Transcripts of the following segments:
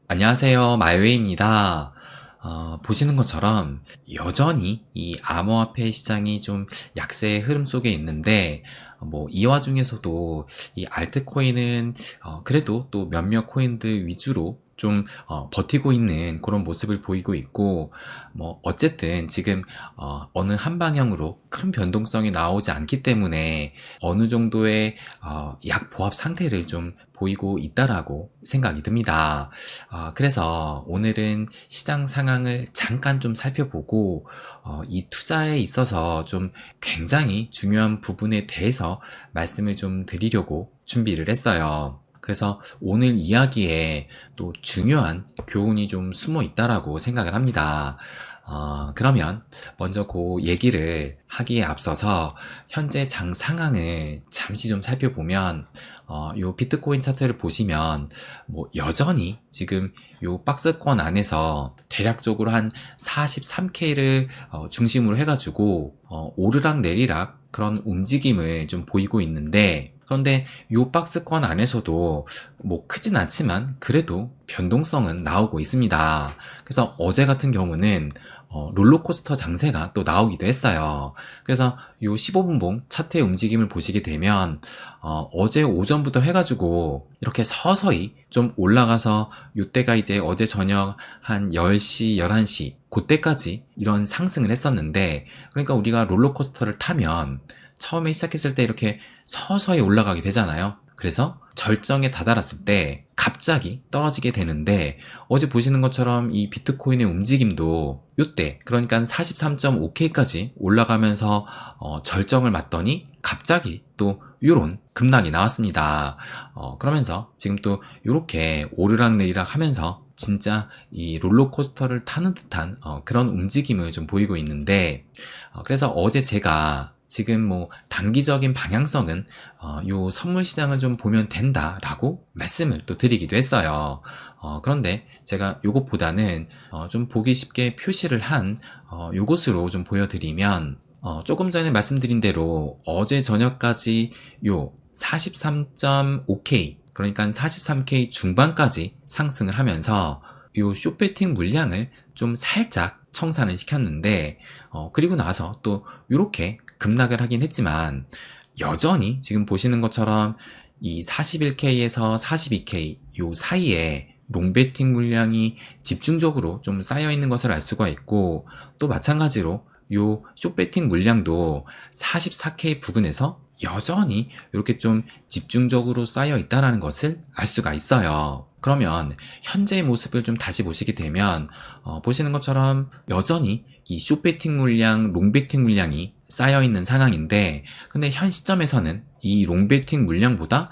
안녕하세요. 마이웨이입니다. 보시는 것처럼 여전히 이 암호화폐 시장이 좀 약세의 흐름 속에 있는데, 이 와중에서도 이 알트코인은 그래도 또 몇몇 코인들 위주로 좀 버티고 있는 그런 모습을 보이고 있고, 어쨌든 지금 어느 한 방향으로 큰 변동성이 나오지 않기 때문에 어느 정도의 약보합 상태를 좀 보이고 있다라고 생각이 듭니다. 그래서 오늘은 시장 상황을 잠깐 좀 살펴보고, 이 투자에 있어서 좀 굉장히 중요한 부분에 대해서 말씀을 좀 드리려고 준비를 했어요. 그래서 오늘 이야기에 또 중요한 교훈이 좀 숨어 있다라고 생각을 합니다. 그러면 먼저 그 얘기를 하기에 앞서서 현재 장 상황을 잠시 좀 살펴보면, 요 비트코인 차트를 보시면 여전히 지금 요 박스권 안에서 대략적으로 한 43K를 중심으로 해가지고 오르락 내리락 그런 움직임을 좀 보이고 있는데, 그런데 요 박스권 안에서도 크진 않지만 그래도 변동성은 나오고 있습니다. 그래서 어제 같은 경우는 롤러코스터 장세가 또 나오기도 했어요. 그래서 요 15분봉 차트의 움직임을 보시게 되면 어제 오전부터 해가지고 이렇게 서서히 좀 올라가서 요때가 이제 어제 저녁 한 10시, 11시 그때까지 이런 상승을 했었는데, 그러니까 우리가 롤러코스터를 타면 처음에 시작했을 때 이렇게 서서히 올라가게 되잖아요. 그래서 절정에 다다랐을 때 갑자기 떨어지게 되는데, 어제 보시는 것처럼 이 비트코인의 움직임도 요때 그러니까 43.5K까지 올라가면서 절정을 맞더니 갑자기 또 요런 급락이 나왔습니다. 그러면서 지금 또 요렇게 오르락내리락 하면서 진짜 이 롤러코스터를 타는 듯한 그런 움직임을 좀 보이고 있는데, 그래서 어제 제가 지금 단기적인 방향성은 요 선물 시장을 좀 보면 된다라고 말씀을 또 드리기도 했어요. 그런데 제가 요것보다는 좀 보기 쉽게 표시를 한 요것으로 좀 보여드리면, 조금 전에 말씀드린 대로 어제 저녁까지 요 43.5K, 그러니까 43K 중반까지 상승을 하면서 요 숏배팅 물량을 좀 살짝 청산을 시켰는데, 그리고 나서 또 이렇게 급락을 하긴 했지만, 여전히 지금 보시는 것처럼 이 41K에서 42K 요 사이에 롱배팅 물량이 집중적으로 좀 쌓여 있는 것을 알 수가 있고, 또 마찬가지로 요 숏배팅 물량도 44K 부근에서 여전히 이렇게 좀 집중적으로 쌓여 있다는 것을 알 수가 있어요. 그러면 현재의 모습을 좀 다시 보시게 되면, 보시는 것처럼 여전히 이 숏배팅 물량, 롱배팅 물량이 쌓여 있는 상황인데, 근데 현 시점에서는 이 롱배팅 물량보다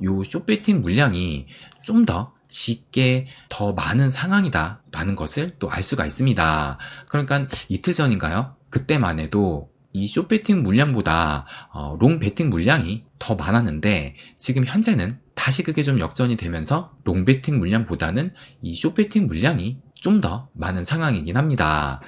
요 숏배팅 물량이 좀 더 짙게 더 많은 상황이다 라는 것을 또 알 수가 있습니다. 그러니까 이틀 전인가요? 그때만 해도 이 숏배팅 물량보다 롱배팅 물량이 더 많았는데, 지금 현재는 다시 그게 좀 역전이 되면서 롱배팅 물량보다는 이 숏배팅 물량이 좀 더 많은 상황이긴 합니다.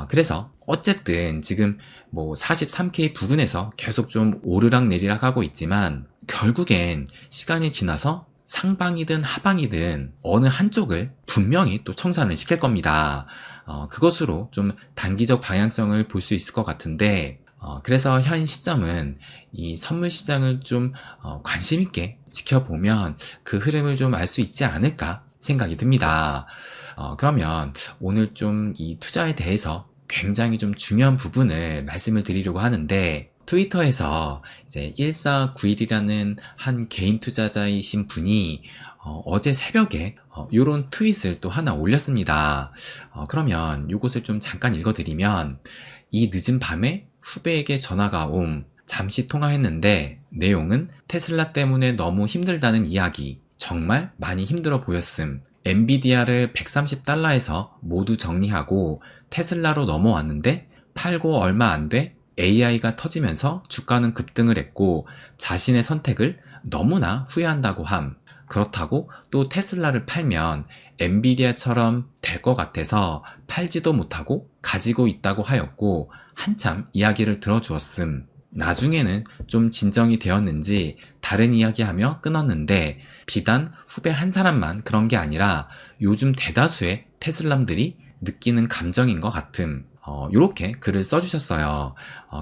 그래서 어쨌든 지금 43K 부근에서 계속 좀 오르락 내리락 하고 있지만, 결국엔 시간이 지나서 상방이든 하방이든 어느 한쪽을 분명히 또 청산을 시킬 겁니다. 그것으로 좀 단기적 방향성을 볼 수 있을 것 같은데, 그래서 현 시점은 이 선물 시장을 좀 관심 있게 지켜보면 그 흐름을 좀 알 수 있지 않을까 생각이 듭니다. 그러면 오늘 좀 이 투자에 대해서 굉장히 좀 중요한 부분을 말씀을 드리려고 하는데, 트위터에서 이제 1491이라는 한 개인 투자자이신 분이 어제 새벽에 요런 트윗을 또 하나 올렸습니다. 그러면 요것을 좀 잠깐 읽어드리면, 이 늦은 밤에 후배에게 전화가 잠시 통화했는데 내용은 테슬라 때문에 너무 힘들다는 이야기, 정말 많이 힘들어 보였음. 엔비디아를 130달러에서 모두 정리하고 테슬라로 넘어왔는데 팔고 얼마 안 돼 AI가 터지면서 주가는 급등을 했고 자신의 선택을 너무나 후회한다고 함. 그렇다고 또 테슬라를 팔면 엔비디아처럼 될 것 같아서 팔지도 못하고 가지고 있다고 하였고 한참 이야기를 들어주었음. 나중에는 좀 진정이 되었는지 다른 이야기하며 끊었는데 비단 후배 한 사람만 그런 게 아니라 요즘 대다수의 테슬람들이 느끼는 감정인 것 같음. 요렇게 글을 써주셨어요.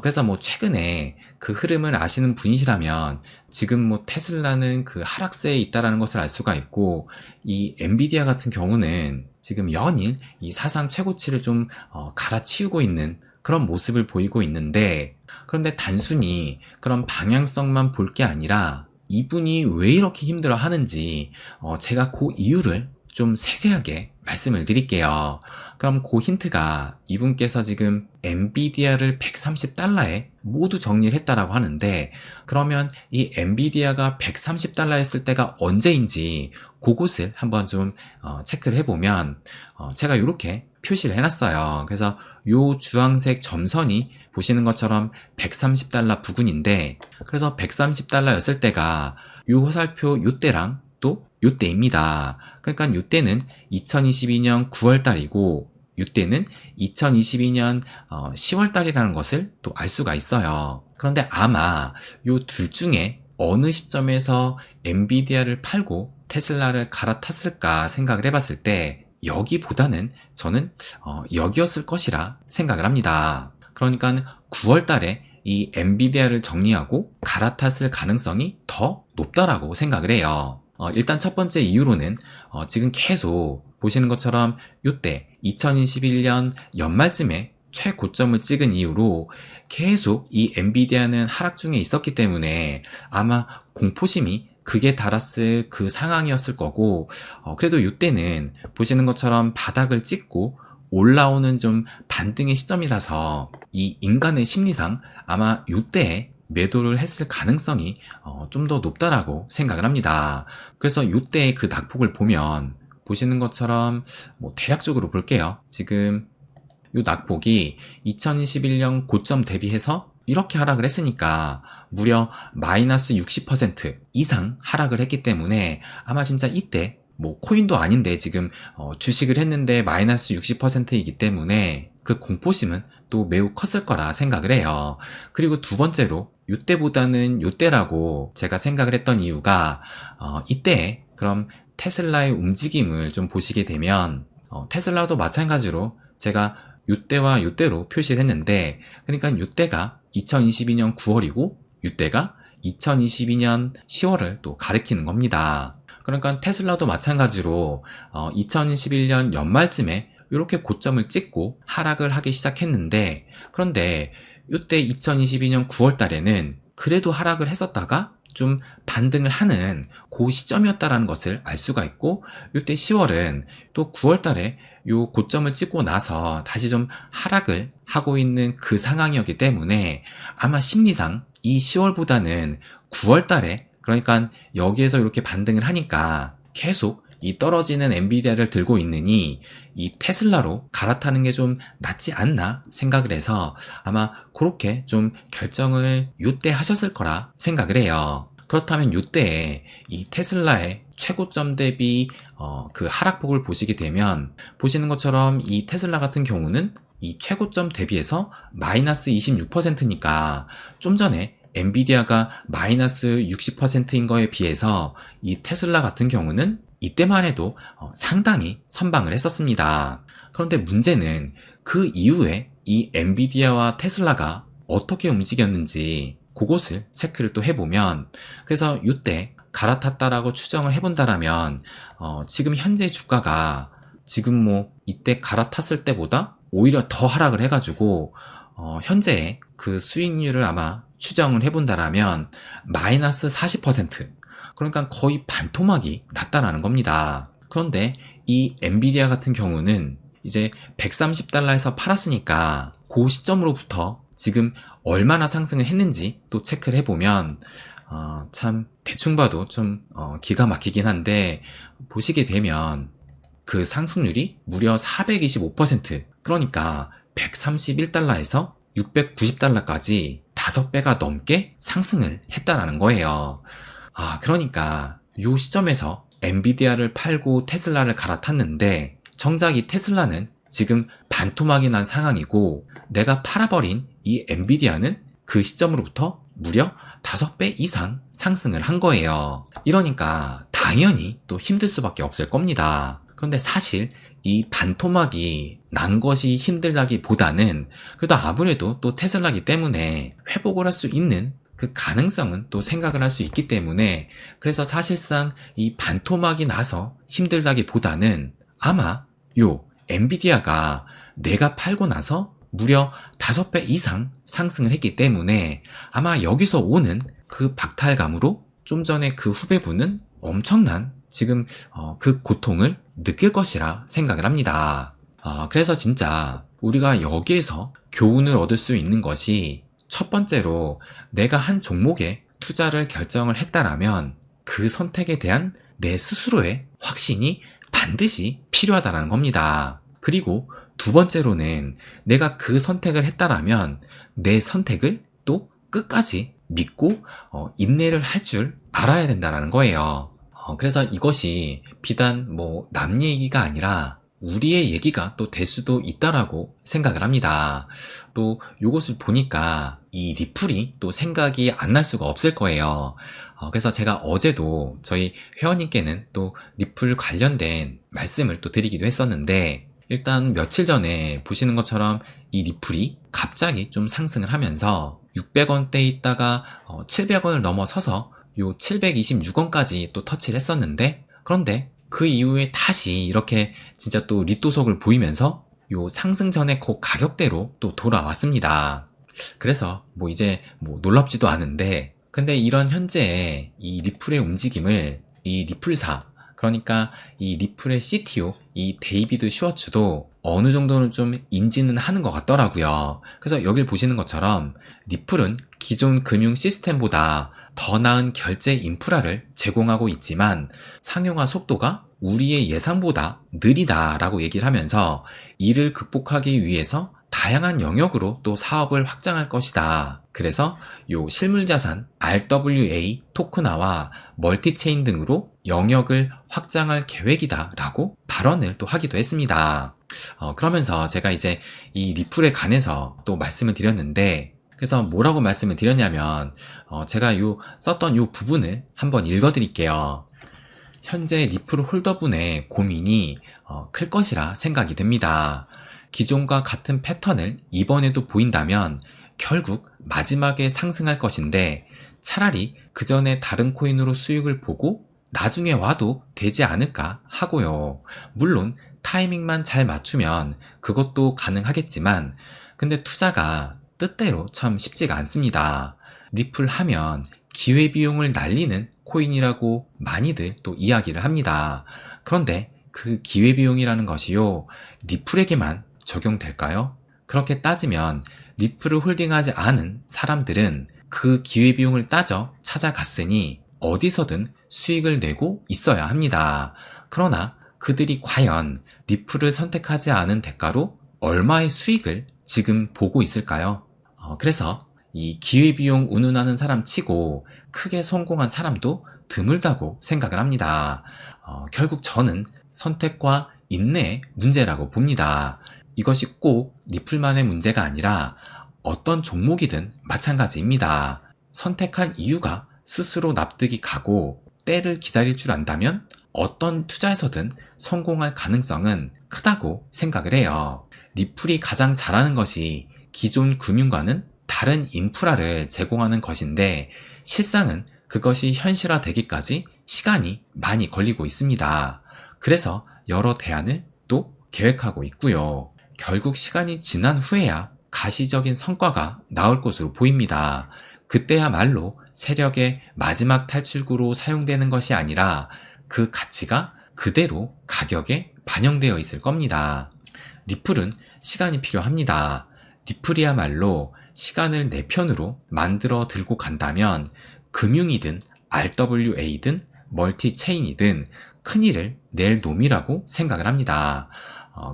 그래서 뭐 최근에 그 흐름을 아시는 분이시라면 지금 뭐 테슬라는 그 하락세에 있다라는 것을 알 수가 있고, 이 엔비디아 같은 경우는 지금 연일 이 사상 최고치를 좀 갈아치우고 있는 그런 모습을 보이고 있는데, 그런데 단순히 그런 방향성만 볼 게 아니라 이분이 왜 이렇게 힘들어 하는지 제가 그 이유를 좀 세세하게 말씀을 드릴게요. 그럼 그 힌트가 이분께서 지금 엔비디아를 130달러에 모두 정리를 했다라고 하는데, 그러면 이 엔비디아가 130달러였을 때가 언제인지 그곳을 한번 좀 체크를 해보면 제가 이렇게 표시를 해놨어요. 그래서 요 주황색 점선이 보시는 것처럼 130달러 부근인데, 그래서 130달러였을 때가 요 화살표 요때랑 또 요때입니다. 그러니까 요때는 2022년 9월달이고 요때는 2022년 10월달이라는 것을 또 알 수가 있어요. 그런데 아마 요 둘 중에 어느 시점에서 엔비디아를 팔고 테슬라를 갈아탔을까 생각을 해봤을 때 여기보다는 저는 여기였을 것이라 생각을 합니다. 그러니까 9월달에 이 엔비디아를 정리하고 갈아탔을 가능성이 더 높다라고 생각을 해요. 일단 첫 번째 이유로는 지금 계속 보시는 것처럼 요때 2021년 연말쯤에 최고점을 찍은 이후로 계속 이 엔비디아는 하락 중에 있었기 때문에 아마 공포심이 극에 달았을 그 상황이었을 거고, 그래도 이때는 보시는 것처럼 바닥을 찍고 올라오는 좀 반등의 시점이라서 이 인간의 심리상 아마 이때에 매도를 했을 가능성이 좀 더 높다라고 생각을 합니다. 그래서 이때의 그 낙폭을 보면 보시는 것처럼 뭐 대략적으로 볼게요. 지금 이 낙폭이 2021년 고점 대비해서 이렇게 하락을 했으니까 무려 마이너스 60% 이상 하락을 했기 때문에 아마 진짜 이때 뭐 코인도 아닌데 지금 주식을 했는데 마이너스 60%이기 때문에 그 공포심은 또 매우 컸을 거라 생각을 해요. 그리고 두 번째로 이때보다는 이때라고 제가 생각을 했던 이유가 이때 그럼 테슬라의 움직임을 좀 보시게 되면 테슬라도 마찬가지로 제가 이때와 이때로 표시를 했는데, 그러니까 이때가 2022년 9월이고 이때가 2022년 10월을 또 가리키는 겁니다. 그러니까 테슬라도 마찬가지로 2021년 연말쯤에 이렇게 고점을 찍고 하락을 하기 시작했는데, 그런데 이때 2022년 9월 달에는 그래도 하락을 했었다가 좀 반등을 하는 그 시점이었다라는 것을 알 수가 있고, 이때 10월은 또 9월 달에 요 고점을 찍고 나서 다시 좀 하락을 하고 있는 그 상황이었기 때문에 아마 심리상 이 10월보다는 9월 달에, 그러니까 여기에서 이렇게 반등을 하니까 계속 이 떨어지는 엔비디아를 들고 있느니 이 테슬라로 갈아타는 게 좀 낫지 않나 생각을 해서 아마 그렇게 좀 결정을 요때 하셨을 거라 생각을 해요. 그렇다면 요때에 이 테슬라의 최고점 대비 그 하락폭을 보시게 되면 보시는 것처럼 이 테슬라 같은 경우는 이 최고점 대비해서 마이너스 26%니까 좀 전에 엔비디아가 마이너스 60%인 거에 비해서 이 테슬라 같은 경우는 이때만 해도 상당히 선방을 했었습니다. 그런데 문제는 그 이후에 이 엔비디아와 테슬라가 어떻게 움직였는지 그것을 체크를 또 해보면, 그래서 이때 갈아탔다라고 추정을 해본다라면 지금 현재 주가가 지금 뭐 이때 갈아탔을 때보다 오히려 더 하락을 해가지고 현재 그 수익률을 아마 추정을 해본다라면 마이너스 40%, 그러니까 거의 반토막이 났다라는 겁니다. 그런데 이 엔비디아 같은 경우는 이제 130달러에서 팔았으니까 그 시점으로부터 지금 얼마나 상승을 했는지 또 체크를 해보면 참 대충 봐도 좀 기가 막히긴 한데, 보시게 되면 그 상승률이 무려 425%, 그러니까 131달러에서 690달러까지 5배가 넘게 상승을 했다라는 거예요. 그러니까 이 시점에서 엔비디아를 팔고 테슬라를 갈아탔는데 정작 이 테슬라는 지금 반토막이 난 상황이고 내가 팔아버린 이 엔비디아는 그 시점으로부터 무려 5배 이상 상승을 한 거예요. 이러니까 당연히 또 힘들 수밖에 없을 겁니다. 그런데 사실 이 반토막이 난 것이 힘들다기보다는 그래도 아무래도 또 테슬라기 때문에 회복을 할 수 있는 그 가능성은 또 생각을 할 수 있기 때문에, 그래서 사실상 이 반토막이 나서 힘들다기보다는 아마 요 엔비디아가 내가 팔고 나서 무려 5배 이상 상승을 했기 때문에 아마 여기서 오는 그 박탈감으로 좀 전에 그 후배분은 엄청난 지금 그 고통을 느낄 것이라 생각을 합니다. 그래서 진짜 우리가 여기에서 교훈을 얻을 수 있는 것이, 첫 번째로 내가 한 종목에 투자를 결정을 했다라면 그 선택에 대한 내 스스로의 확신이 반드시 필요하다는 겁니다. 그리고 두 번째로는 내가 그 선택을 했다라면 내 선택을 또 끝까지 믿고 인내를 할 줄 알아야 된다는 거예요. 그래서 이것이 비단 뭐 남 얘기가 아니라 우리의 얘기가 또 될 수도 있다라고 생각을 합니다. 또 요것을 보니까 이 리플이 또 생각이 안 날 수가 없을 거예요. 그래서 제가 어제도 저희 회원님께는 또 리플 관련된 말씀을 또 드리기도 했었는데, 일단 며칠 전에 보시는 것처럼 이 리플이 갑자기 좀 상승을 하면서 600원대에 있다가 700원을 넘어서서 요 726원까지 또 터치를 했었는데, 그런데 그 이후에 다시 이렇게 진짜 또 리또석을 보이면서 요 상승 전에 그 가격대로 또 돌아왔습니다. 그래서 뭐 이제 뭐 놀랍지도 않은데, 근데 이런 현재의 이 리플의 움직임을 이 리플사, 그러니까 이 리플의 CTO 이 데이비드 슈워츠도 어느 정도는 좀 인지는 하는 것 같더라고요. 그래서 여길 보시는 것처럼 리플은 기존 금융 시스템보다 더 나은 결제 인프라를 제공하고 있지만 상용화 속도가 우리의 예상보다 느리다라고 얘기를 하면서 이를 극복하기 위해서 다양한 영역으로 또 사업을 확장할 것이다. 그래서 요 실물자산 RWA 토큰화와 멀티체인 등으로 영역을 확장할 계획이다 라고 발언을 또 하기도 했습니다. 그러면서 제가 이제 이 리플에 관해서 또 말씀을 드렸는데, 그래서 뭐라고 말씀을 드렸냐면 제가 요 썼던 요 부분을 한번 읽어 드릴게요. 현재 리플 홀더분의 고민이 클 것이라 생각이 됩니다. 기존과 같은 패턴을 이번에도 보인다면 결국 마지막에 상승할 것인데, 차라리 그 전에 다른 코인으로 수익을 보고 나중에 와도 되지 않을까 하고요. 물론 타이밍만 잘 맞추면 그것도 가능하겠지만, 근데 투자가 뜻대로 참 쉽지가 않습니다. 리플 하면 기회비용을 날리는 코인이라고 많이들 또 이야기를 합니다. 그런데 그 기회비용이라는 것이요, 리플에게만 적용될까요? 그렇게 따지면 리플을 홀딩하지 않은 사람들은 그 기회비용을 따져 찾아갔으니 어디서든 수익을 내고 있어야 합니다. 그러나 그들이 과연 리플을 선택하지 않은 대가로 얼마의 수익을 지금 보고 있을까요? 그래서 이 기회비용 운운하는 사람 치고 크게 성공한 사람도 드물다고 생각을 합니다. 결국 저는 선택과 인내의 문제라고 봅니다. 이것이 꼭 리플만의 문제가 아니라 어떤 종목이든 마찬가지입니다. 선택한 이유가 스스로 납득이 가고 때를 기다릴 줄 안다면 어떤 투자에서든 성공할 가능성은 크다고 생각을 해요. 리플이 가장 잘하는 것이 기존 금융과는 다른 인프라를 제공하는 것인데, 실상은 그것이 현실화되기까지 시간이 많이 걸리고 있습니다. 그래서 여러 대안을 또 계획하고 있고요. 결국 시간이 지난 후에야 가시적인 성과가 나올 것으로 보입니다. 그때야말로 세력의 마지막 탈출구로 사용되는 것이 아니라 그 가치가 그대로 가격에 반영되어 있을 겁니다. 리플은 시간이 필요합니다. 리플이야말로 시간을 내 편으로 만들어 들고 간다면 금융이든 RWA든 멀티체인이든 큰일을 낼 놈이라고 생각을 합니다.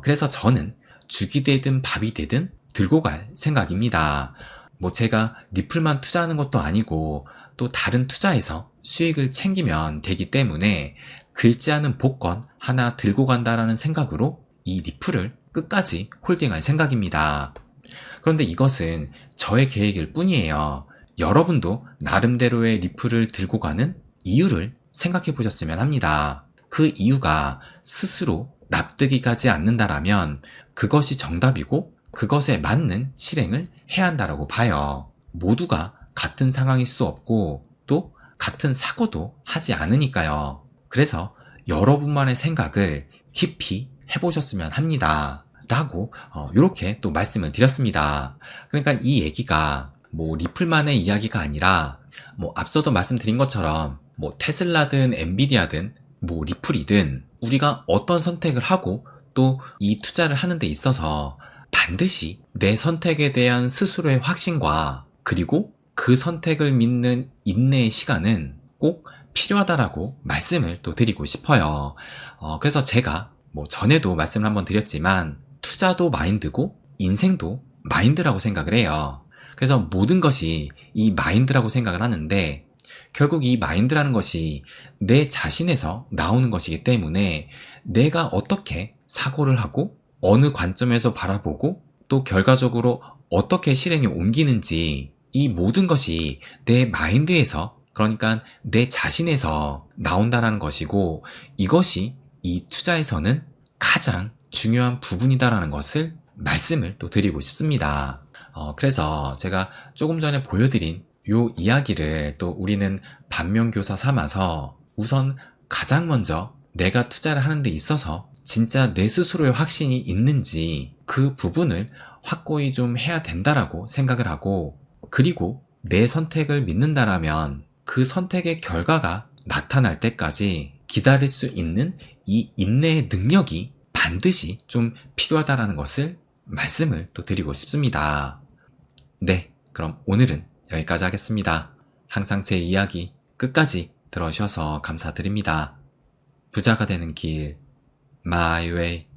그래서 저는 죽이 되든 밥이 되든 들고 갈 생각입니다. 뭐 제가 리플만 투자하는 것도 아니고 또 다른 투자에서 수익을 챙기면 되기 때문에 긁지 않은 복권 하나 들고 간다라는 생각으로 이 리플을 끝까지 홀딩할 생각입니다. 그런데 이것은 저의 계획일 뿐이에요. 여러분도 나름대로의 리플을 들고 가는 이유를 생각해 보셨으면 합니다. 그 이유가 스스로 납득이 가지 않는다라면 그것이 정답이고 그것에 맞는 실행을 해야 한다라고 봐요. 모두가 같은 상황일 수 없고 또 같은 사고도 하지 않으니까요. 그래서 여러분만의 생각을 깊이 해보셨으면 합니다. 라고 이렇게 또 말씀을 드렸습니다. 그러니까 이 얘기가 뭐 리플만의 이야기가 아니라 뭐 앞서도 말씀드린 것처럼 뭐 테슬라든 엔비디아든 뭐 리플이든 우리가 어떤 선택을 하고 또 이 투자를 하는 데 있어서 반드시 내 선택에 대한 스스로의 확신과 그리고 그 선택을 믿는 인내의 시간은 꼭 필요하다라고 말씀을 또 드리고 싶어요. 그래서 제가 뭐 전에도 말씀을 한번 드렸지만 투자도 마인드고 인생도 마인드라고 생각을 해요. 그래서 모든 것이 이 마인드라고 생각을 하는데 결국 이 마인드라는 것이 내 자신에서 나오는 것이기 때문에 내가 어떻게 사고를 하고 어느 관점에서 바라보고 또 결과적으로 어떻게 실행에 옮기는지 이 모든 것이 내 마인드에서 그러니까 내 자신에서 나온다는 것이고 이것이 이 투자에서는 가장 중요한 부분이다라는 것을 말씀을 또 드리고 싶습니다. 그래서 제가 조금 전에 보여드린 요 이야기를 또 우리는 반면교사 삼아서 우선 가장 먼저 내가 투자를 하는 데 있어서 진짜 내 스스로의 확신이 있는지 그 부분을 확고히 좀 해야 된다라고 생각을 하고 그리고 내 선택을 믿는다라면 그 선택의 결과가 나타날 때까지 기다릴 수 있는 이 인내의 능력이 반드시 좀 필요하다라는 것을 말씀을 또 드리고 싶습니다. 네, 그럼 오늘은 여기까지 하겠습니다. 항상 제 이야기 끝까지 들어주셔서 감사드립니다. 부자가 되는 길, My Way.